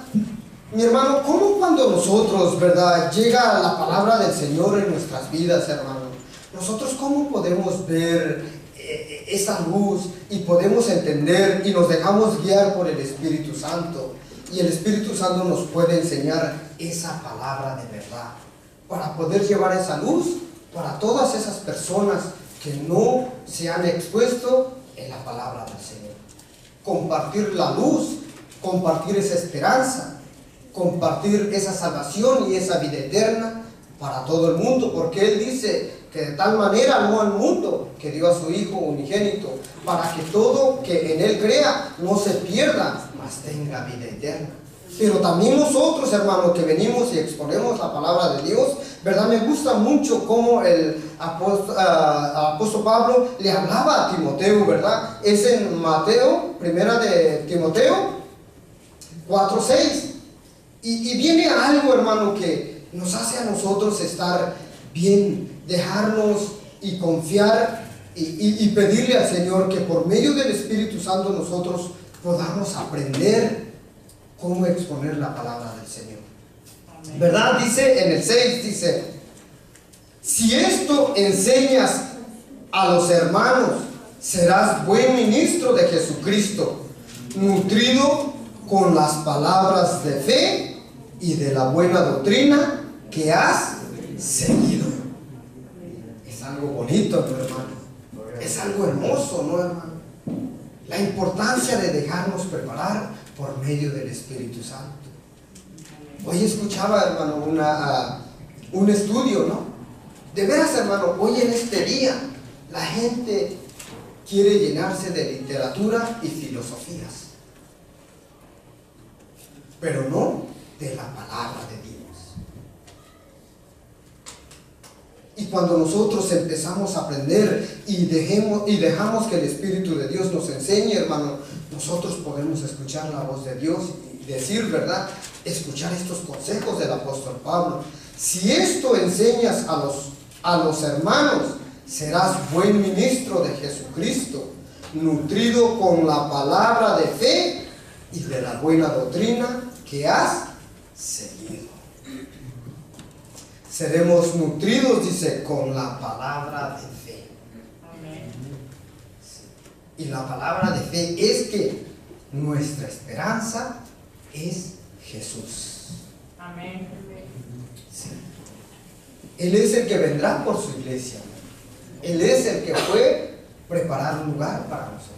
Mi hermano, ¿cómo cuando nosotros, verdad, llega la palabra del Señor en nuestras vidas, hermano? Nosotros cómo podemos ver esa luz y podemos entender y nos dejamos guiar por el Espíritu Santo. Y el Espíritu Santo nos puede enseñar esa palabra de verdad para poder llevar esa luz para todas esas personas que no se han expuesto en la palabra del Señor. Compartir la luz, compartir esa esperanza, compartir esa salvación y esa vida eterna para todo el mundo, porque Él dice que de tal manera amó al mundo que dio a su Hijo unigénito, para que todo que en Él crea no se pierda, mas tenga vida eterna. Pero también nosotros, hermanos, que venimos y exponemos la palabra de Dios, ¿verdad? Me gusta mucho cómo el apóstol Pablo le hablaba a Timoteo, ¿verdad? Es en Mateo, primera de Timoteo 4:6. Y viene algo, hermano, que nos hace a nosotros estar bien, dejarnos y confiar y pedirle al Señor que por medio del Espíritu Santo nosotros podamos aprender cómo exponer la palabra del Señor. Amén. ¿Verdad? Dice en el 6, dice, si esto enseñas a los hermanos, serás buen ministro de Jesucristo, nutrido con las palabras de fe y de la buena doctrina que has seguido. Es algo bonito, ¿no, hermano? Es algo hermoso, ¿no, hermano? La importancia de dejarnos preparar por medio del Espíritu Santo. Hoy escuchaba, hermano, un estudio, ¿no? De veras, hermano, hoy en este día la gente quiere llenarse de literatura y filosofías, pero no de la palabra de Dios. Y cuando nosotros empezamos a aprender y dejamos que el Espíritu de Dios nos enseñe, hermano, nosotros podemos escuchar la voz de Dios y decir, ¿verdad? Escuchar estos consejos del apóstol Pablo. Si esto enseñas a los hermanos, serás buen ministro de Jesucristo, nutrido con la palabra de fe y de la buena doctrina que has seguido. Seremos nutridos, dice, con la palabra de fe. Amén. Y la palabra de fe es que nuestra esperanza es Jesús. Amén. Sí. Él es el que vendrá por su iglesia. Él es el que fue preparar un lugar para nosotros.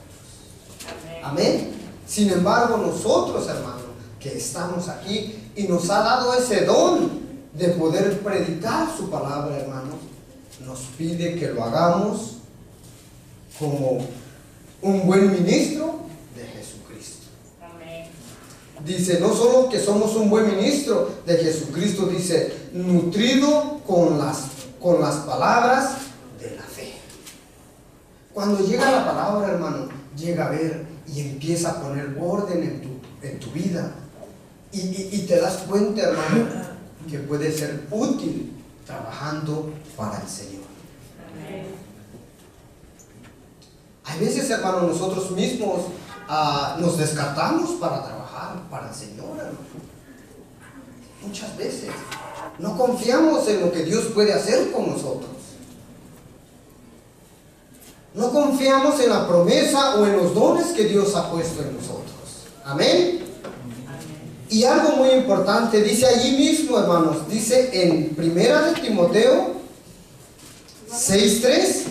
Amén. Sin embargo, nosotros, hermanos, que estamos aquí y nos ha dado ese don de poder predicar su palabra, hermanos, nos pide que lo hagamos como un buen ministro de Jesucristo. Amén. Dice, no solo que somos un buen ministro de Jesucristo, dice, nutrido con las palabras de la fe. Cuando llega la palabra, hermano, llega a ver y empieza a poner orden en tu vida. Y te das cuenta, hermano, que puede ser útil trabajando para el Señor. Amén. Hay veces, hermano, nosotros mismos nos descartamos para trabajar para el Señor, hermano. Muchas veces no confiamos en lo que Dios puede hacer con nosotros. No confiamos en la promesa o en los dones que Dios ha puesto en nosotros. Amén. Y algo muy importante, dice allí mismo, hermanos, dice en 1 de Timoteo 6:3.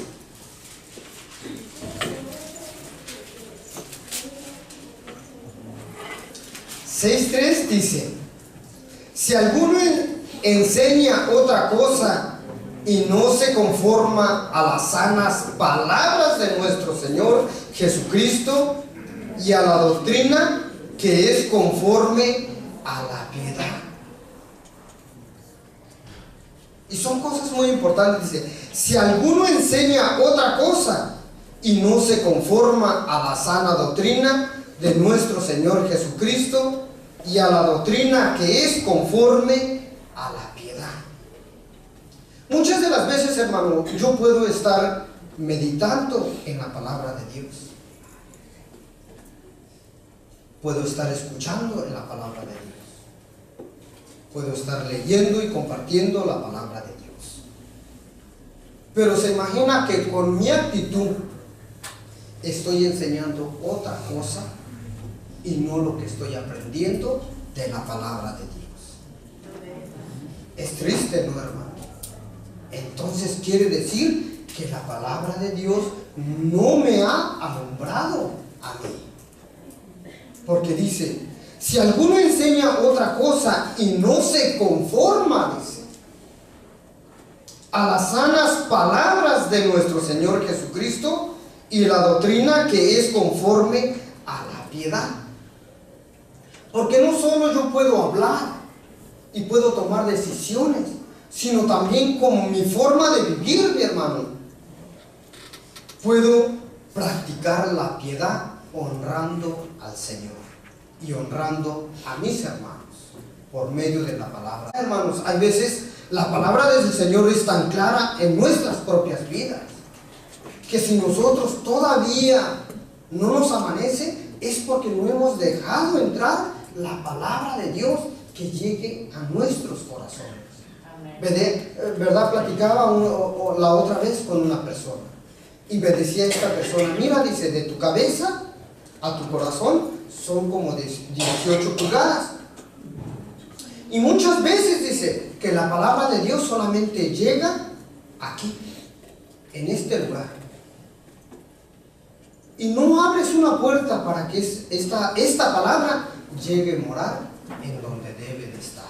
Dice, si alguno enseña otra cosa y no se conforma a las sanas palabras de nuestro Señor Jesucristo y a la doctrina que es conforme a la piedad. Y son cosas muy importantes. Dice, si alguno enseña otra cosa y no se conforma a la sana doctrina de nuestro Señor Jesucristo y a la doctrina que es conforme a la piedad. Muchas de las veces, hermano, yo puedo estar meditando en la palabra de Dios puedo estar escuchando en la palabra de Dios. Puedo estar leyendo y compartiendo la palabra de Dios. Pero se imagina que con mi actitud estoy enseñando otra cosa y no lo que estoy aprendiendo de la palabra de Dios. Es triste, ¿no, hermano? Entonces quiere decir que la palabra de Dios no me ha alumbrado a mí. Porque dice, si alguno enseña otra cosa y no se conforma, dice, a las sanas palabras de nuestro Señor Jesucristo y la doctrina que es conforme a la piedad. Porque no solo yo puedo hablar y puedo tomar decisiones, sino también como mi forma de vivir, mi hermano. Puedo practicar la piedad honrando al Señor y honrando a mis hermanos por medio de la palabra. Hermanos, hay veces la palabra del Señor es tan clara en nuestras propias vidas que si nosotros todavía no nos amanece es porque no hemos dejado entrar la palabra de Dios que llegue a nuestros corazones. ¿Verdad? Platicaba la otra vez con una persona y me decía esta persona, mira, dice, de tu cabeza a tu corazón son como 18 pulgadas. Y muchas veces dice que la palabra de Dios solamente llega aquí, en este lugar. Y no abres una puerta para que esta palabra llegue a morar en donde debe de estar.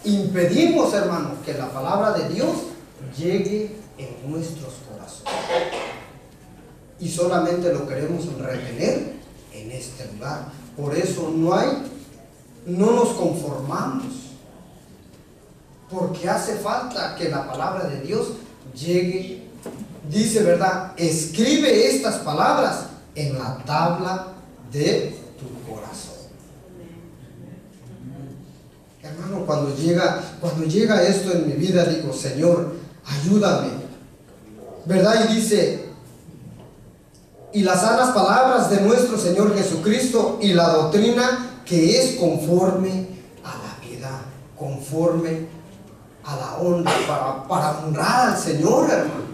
Impedimos, hermanos, que la palabra de Dios llegue en nuestros corazones. Y solamente lo queremos retener en este lugar. Por eso no nos conformamos. Porque hace falta que la palabra de Dios llegue. Dice, ¿verdad? Escribe estas palabras en la tabla de tu corazón. Hermano, cuando llega esto en mi vida, digo, Señor, ayúdame. ¿Verdad? Y dice, y las sanas palabras de nuestro Señor Jesucristo y la doctrina que es conforme a la piedad, conforme a la honra, para honrar al Señor, hermano.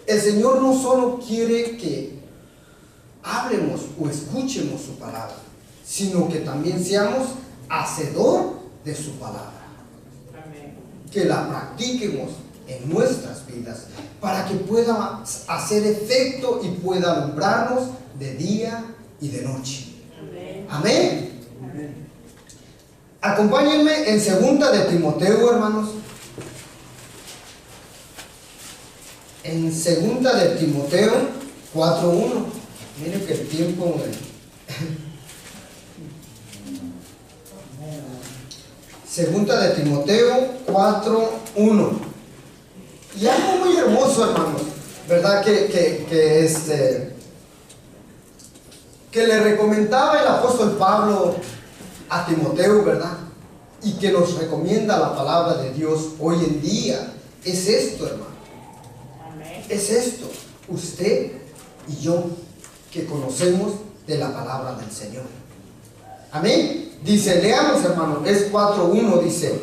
El Señor no solo quiere que hablemos o escuchemos su palabra, sino que también seamos hacedor de su palabra. Amén. Que la practiquemos en nuestras vidas para que pueda hacer efecto y pueda alumbrarnos de día y de noche. Amén. Amén. Amén. Acompáñenme en 2 de Timoteo, hermanos. En 2 de Timoteo 4:1. Miren que el tiempo... Segunda de Timoteo 4:1. Y algo muy hermoso, hermanos, ¿verdad? Que le recomendaba el apóstol Pablo a Timoteo, ¿verdad? Y que nos recomienda la palabra de Dios hoy en día. Es esto, hermano. Amén. Es esto. Usted y yo, que conocemos de la palabra del Señor. Amén. Dice, leamos, hermano, es 4:1, dice: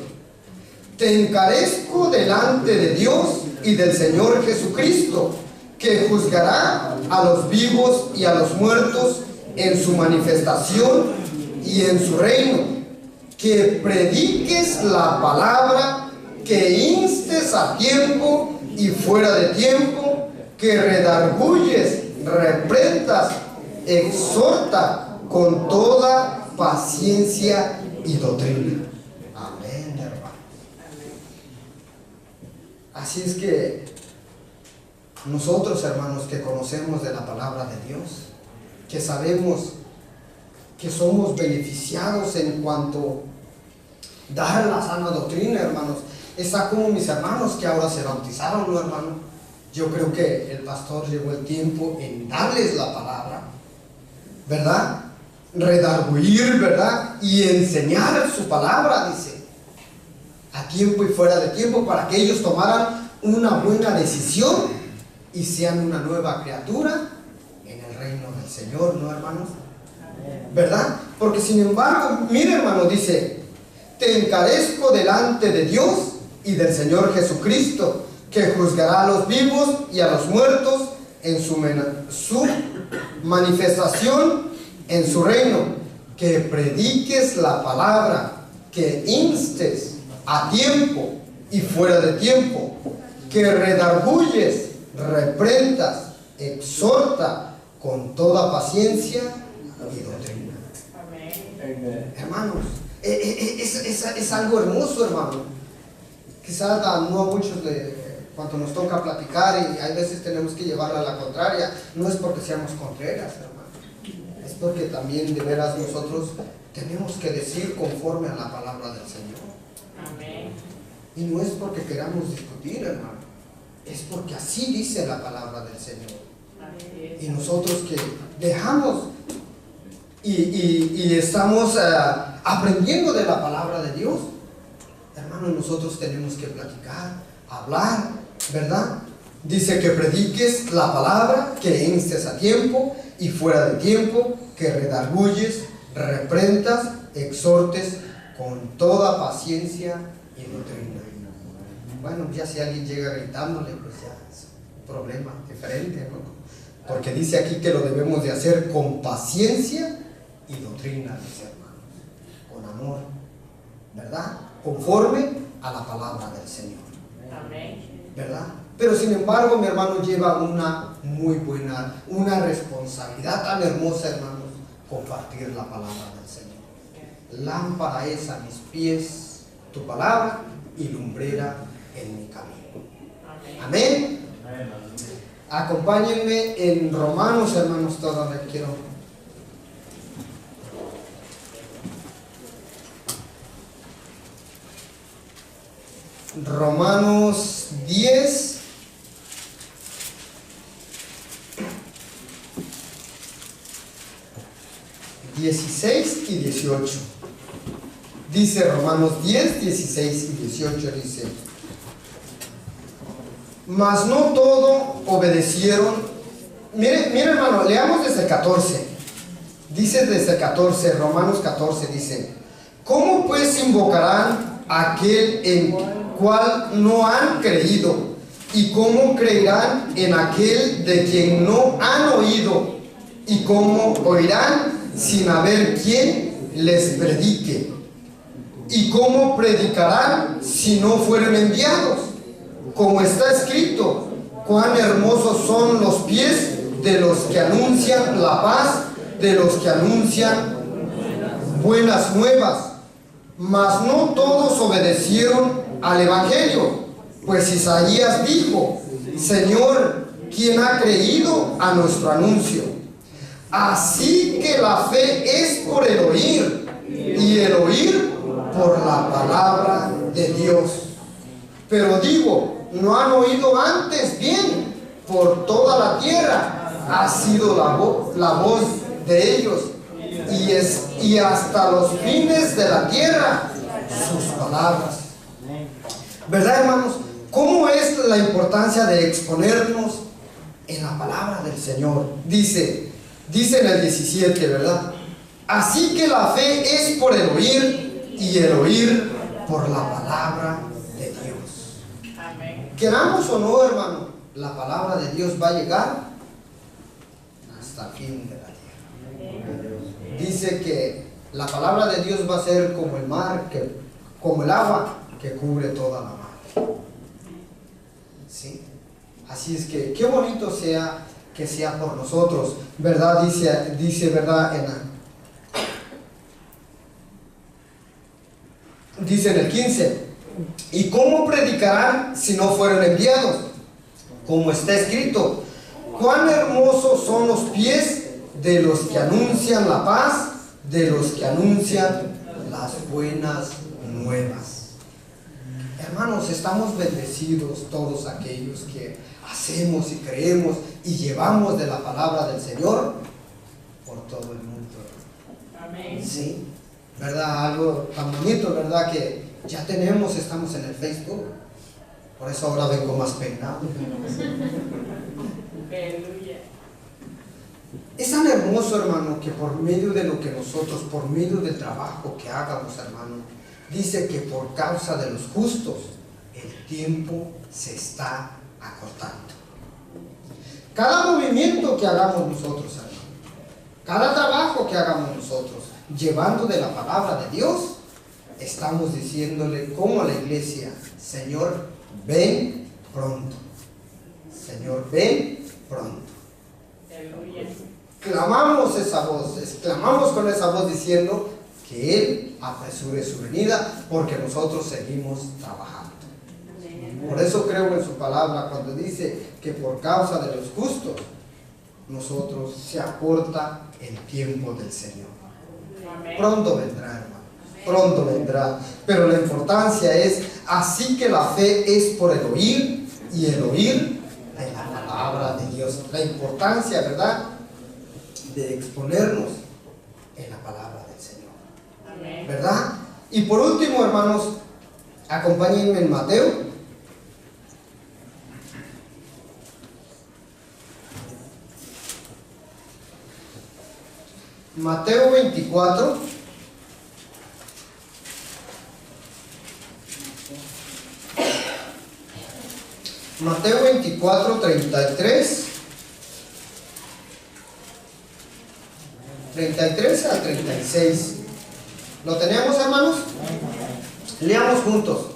te encarezco delante de Dios y del Señor Jesucristo, que juzgará a los vivos y a los muertos en su manifestación y en su reino, que prediques la palabra, que instes a tiempo y fuera de tiempo, que redarguyes, reprendas, exhorta con toda paciencia y doctrina. Amén, hermano. Así es que nosotros, hermanos, que conocemos de la palabra de Dios, que sabemos que somos beneficiados en cuanto a dar la sana doctrina, hermanos. Está como mis hermanos que ahora se bautizaron, ¿no, hermano? Yo creo que el pastor llegó el tiempo en darles la palabra, ¿verdad? Redarguir, ¿verdad? Y enseñar su palabra, dice, a tiempo y fuera de tiempo, para que ellos tomaran una buena decisión y sean una nueva criatura en el reino del Señor, ¿no, hermanos? ¿Verdad? Porque sin embargo, mire, hermano, dice: te encarezco delante de Dios y del Señor Jesucristo, que juzgará a los vivos y a los muertos en su manifestación en su reino, que prediques la palabra, que instes a tiempo y fuera de tiempo, que redarguyes, reprendas, exhorta con toda paciencia y doctrina. Amén. Hermanos, es algo hermoso, hermano. Quizás no a muchos cuando nos toca platicar y hay veces tenemos que llevarla a la contraria, no es porque seamos contreras, hermano, es porque también de veras nosotros tenemos que decir conforme a la palabra del Señor. Amén. Y no es porque queramos discutir, hermano, es porque así dice la palabra del Señor. Y nosotros que dejamos y estamos aprendiendo de la palabra de Dios, hermano, nosotros tenemos que platicar, hablar, ¿verdad? Dice que prediques la palabra, que instes a tiempo y fuera de tiempo, que redarguyes, reprendas, exhortes con toda paciencia y doctrina. Bueno, ya si alguien llega gritándole, pues ya es un problema diferente, ¿no? Porque dice aquí que lo debemos de hacer con paciencia y doctrina, dice, hermanos, con amor, ¿verdad? Conforme a la palabra del Señor. Amén. ¿Verdad? Pero sin embargo, mi hermano, lleva una muy buena, una responsabilidad tan hermosa, hermanos, compartir la palabra del Señor. Lámpara es a mis pies tu palabra y lumbrera en mi camino. Amén. Amén. Acompáñenme en Romanos, hermanos, todavía quiero. Romanos 10, (16 y 18). Dice Romanos 10, 16 y 18, dice: mas no todo obedecieron. Mire, hermano, leamos desde el 14. Dice desde el 14, Romanos 14, dice: ¿cómo pues invocarán a aquel en cual no han creído? ¿Y cómo creerán en aquel de quien no han oído? ¿Y cómo oirán sin haber quien les predique? ¿Y cómo predicarán si no fueren enviados? Como está escrito: cuán hermosos son los pies de los que anuncian la paz, de los que anuncian buenas nuevas. Mas no todos obedecieron al Evangelio, pues Isaías dijo: Señor, ¿quién ha creído a nuestro anuncio? Así que la fe es por el oír, y el oír por la palabra de Dios. Pero digo, ¿no han oído antes bien? Por toda la tierra ha sido la voz de ellos, y hasta los fines de la tierra sus palabras. ¿Verdad, hermanos? ¿Cómo es la importancia de exponernos en la palabra del Señor? Dice en el 17, ¿verdad? Así que la fe es por el oír, y el oír por la palabra de Dios. Amén. Queramos o no, hermano, la palabra de Dios va a llegar hasta el fin de la tierra. Dice que la palabra de Dios va a ser como el mar, como el agua que cubre toda la mar. ¿Sí? Así es que qué bonito sea que sea por nosotros, ¿verdad? Dice ¿verdad? Dice en el 15: ¿y cómo predicarán si no fueron enviados? Como está escrito: cuán hermosos son los pies de los que anuncian la paz, de los que anuncian las buenas nuevas. Hermanos, estamos bendecidos todos aquellos que hacemos y creemos y llevamos de la palabra del Señor por todo el mundo. Amén. Sí, ¿verdad? Algo tan bonito, ¿verdad? Que ya estamos en el Facebook, Por eso ahora vengo más peinado. Aleluya. Es tan hermoso, hermano, que por medio de lo que nosotros, por medio del trabajo que hagamos, hermano, dice que por causa de los justos, el tiempo se está acortando. Cada movimiento que hagamos nosotros, hermano, cada trabajo que hagamos nosotros, llevando de la palabra de Dios, estamos diciéndole como a la iglesia: Señor, ven pronto. Señor, ven pronto. Aleluya. Clamamos esa voz, clamamos con esa voz diciendo que Él apresure su venida, porque nosotros seguimos trabajando. Por eso creo en su palabra cuando dice que por causa de los justos, nosotros se acorta el tiempo del Señor. Amén. Pronto vendrá, hermano, pronto vendrá. Pero la importancia es, así que la fe es por el oír, y el oír de la palabra de Dios. La importancia, ¿verdad?, de exponernos en la palabra del Señor. Amén. ¿Verdad? Y por último, hermanos, acompáñenme en Mateo. Mateo 24. Mateo 24, 33. 33 al 36. ¿Lo tenemos, hermanos? Leamos juntos.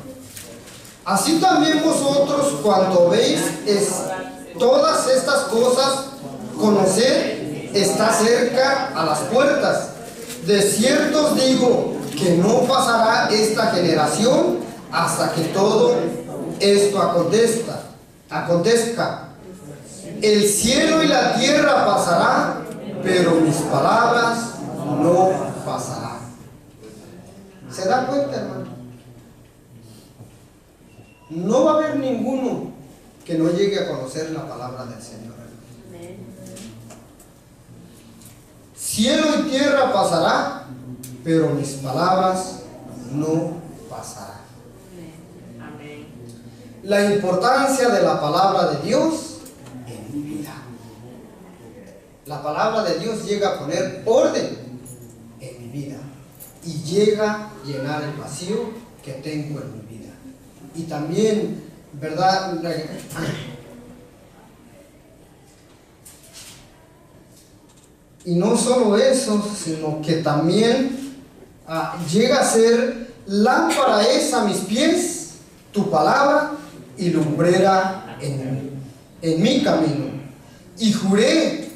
Así también vosotros, cuando veis todas estas cosas, conoced, está cerca a las puertas. De cierto os digo que no pasará esta generación hasta que todo esto acontezca. El cielo y la tierra pasará, pero mis palabras no pasarán. ¿Se da cuenta, hermano? No va a haber ninguno que no llegue a conocer la palabra del Señor. Cielo y tierra pasará, pero mis palabras no pasarán. Amén. La importancia de la palabra de Dios en mi vida. La palabra de Dios llega a poner orden en mi vida y llega a llenar el vacío que tengo en mi vida. Y también, ¿verdad? Y no solo eso, sino que también llega a ser lámpara es a mis pies tu palabra y lumbrera en mi camino. Y juré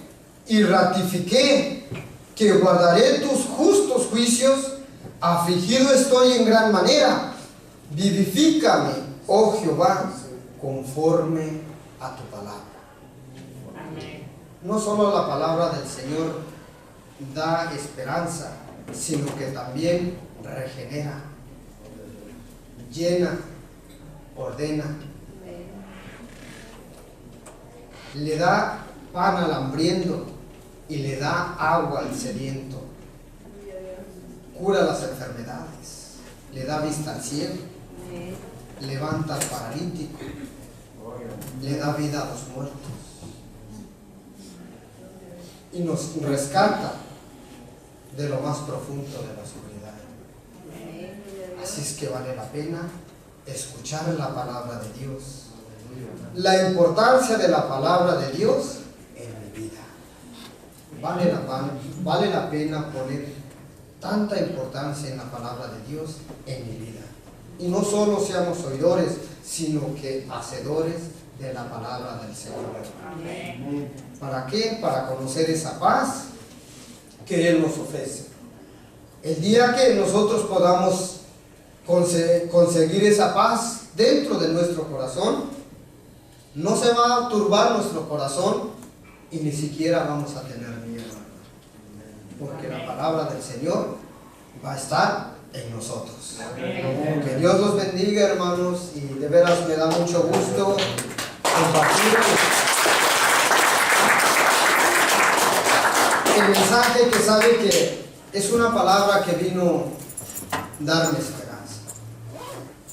y ratifiqué que guardaré tus justos juicios. Afligido estoy en gran manera. Vivifícame, oh Jehová, conforme a tu palabra. Amén. No solo la palabra del Señor da esperanza, sino que también regenera, llena, ordena, le da pan al hambriento y le da agua al sediento, cura las enfermedades, le da vista al ciego, levanta al paralítico, le da vida a los muertos y nos rescata de lo más profundo de la oscuridad. Así es que vale la pena escuchar la palabra de Dios. La importancia de la palabra de Dios en mi vida. Vale la pena poner tanta importancia en la palabra de Dios en mi vida. Y no solo seamos oidores, sino que hacedores de la palabra del Señor. Amén. ¿Para qué? Para conocer esa paz que Él nos ofrece. El día que nosotros podamos conseguir esa paz dentro de nuestro corazón, no se va a turbar nuestro corazón y ni siquiera vamos a tener miedo, porque la palabra del Señor va a estar en nosotros. Amén. Que Dios los bendiga, hermanos, y de veras me da mucho gusto compartir el mensaje, que sabe que es una palabra que vino a darme esperanza,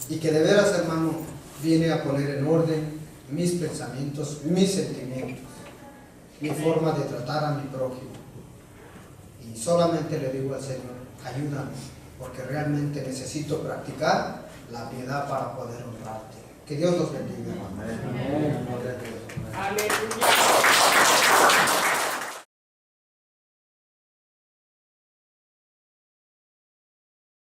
y que de veras, hermano, viene a poner en orden mis pensamientos, mis sentimientos, mi forma de tratar a mi prójimo. Y solamente le digo al Señor, ayúdame, porque realmente necesito practicar la piedad para poder honrarte. Que Dios los bendiga. Aleluya.